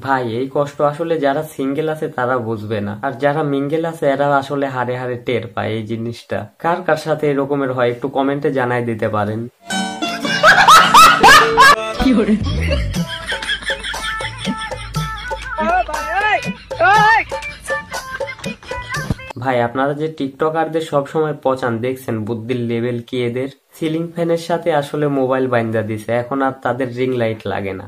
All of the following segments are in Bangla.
ভাই এই কষ্ট আসলে যারা সিঙ্গেল আছে তারা বুঝবে না, আর যারা মিঙ্গেল আছে এরা আসলে হারে হারে টের পায় এই জিনিসটা। কার কার সাথে এরকমের হয় একটু কমেন্টে জানাই দিতে পারেন। ভাই আপনারা যে টিকটকারদের সবসময় পচান দেখছেন, বুদ্ধির লেভেল কি এদের! সিলিং ফ্যানের সাথে আসলে মোবাইল বাইন্ধা দিছে, এখন আর তাদের রিং লাইট লাগে না।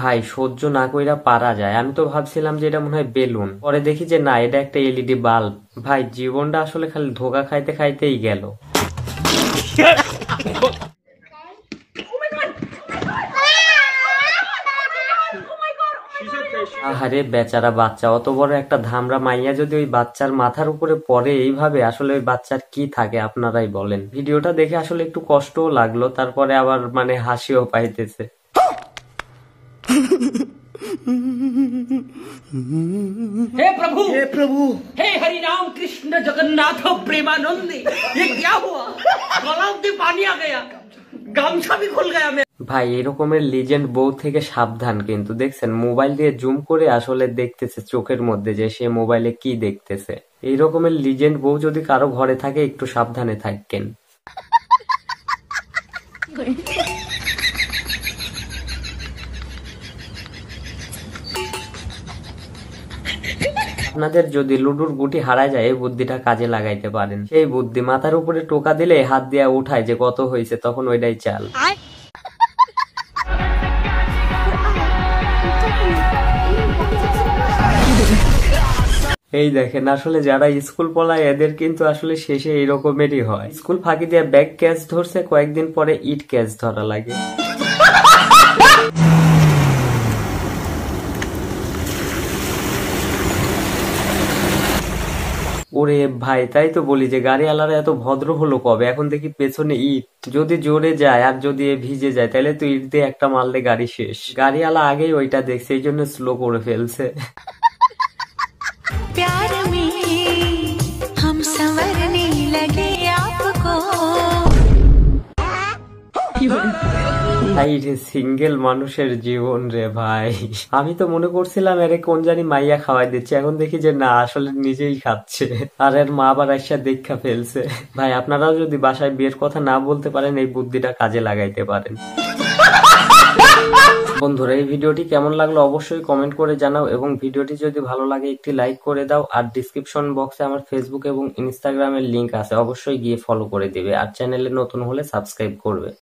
ভাই সহ্য না কইরা পারা যায়। আমি তো ভাবছিলাম যে এটা মনে হয় বেলুন, পরে দেখি যে না, এটা একটা এলইডি বাল্ব। ভাই জীবনটা আসলে খালি ধোকা খাইতে খাইতেই গেল। আহারে বেচারা বাচ্চা, অত বড় একটা ধামরা মাইয়া যদি ওই বাচ্চার মাথার উপরে পড়ে এইভাবে, আসলে ওই বাচ্চার কি থাকে আপনারাই বলেন। ভিডিওটা দেখে আসলে একটু কষ্টও লাগলো, তারপরে আবার মানে হাসিও পাইতেছে। हे प्रभु, हे प्रभु, हे हरि राम कृष्ण जगन्नाथ प्रेमानंद, ये क्या हुआ? गलाव में पानी आ गया, गामछा भी खुल गया। ভাই এরকমের লিজেন্ড বউ থেকে সাবধান, কিন্তু দেখছেন মোবাইল দিয়ে জুম করে আসলে দেখতেছে চোখের মধ্যে যে সে মোবাইলে কি দেখতেছে। এই রকমের লিজেন্ড বউ যদি কারো ঘরে থাকে একটু সাবধানে থাকেন। আপনাদের যদি লুডুর গুটি হারায় যায়, এই বুদ্ধিটা কাজে লাগাইতে পারেন। সেই বুদ্ধি মাথার উপরে টোকা দিলে হাত দিয়া উঠায় যে কত হয়েছে, তখন ওইটাই চাল। এই দেখেন আসলে যারা স্কুল পড়ায় এদের কিন্তু আসলে শেষে এইরকমেরই হয়। স্কুল ফাঁকি দিয়ে ব্যাগ ক্যাচ ধরছে, কয়েকদিন পরে ইট ক্যাচ ধরা লাগে। ওরে ভাই, তাই তো বলি যে গাড়িওয়ালারা এত ভদ্র হলো কবে! এখন দেখি পেছনে ইট, যদি জোরে যায় আর যদি ভিজে যায় তাহলে তো ইট দিয়ে একটা মারলে গাড়ি শেষ। গাড়িওয়ালা আগেই ওইটা দেখছে, এই জন্য স্লো করে ফেলছে। प्यार में हम संवरने लगे आपको। ভাই রে সিঙ্গেল মানুষের জীবন রে ভাই। আমি তো মনে করছিলাম এরে কোন জানি মাইয়া খাওয়াই দিচ্ছে, এখন দেখি যে না, আসলে নিজেই খাচ্ছে। আর এর মা আবার আইসা দেখা ফেলছে। ভাই আপনারাও যদি বাসায় বিয়ের কথা না বলতে পারেন, এই বুদ্ধিটা কাজে লাগাইতে পারেন। বন্ধুরা এই ভিডিওটি কেমন লাগলো অবশ্যই কমেন্ট করে জানাও, এবং ভিডিওটি যদি ভালো লাগে একটি লাইক করে দাও। আর ডিসক্রিপশন বক্সে আমার ফেসবুক এবং ইনস্টাগ্রামের লিংক আছে, অবশ্যই গিয়ে ফলো করে দিবে। আর চ্যানেলে নতুন হলে সাবস্ক্রাইব করবে।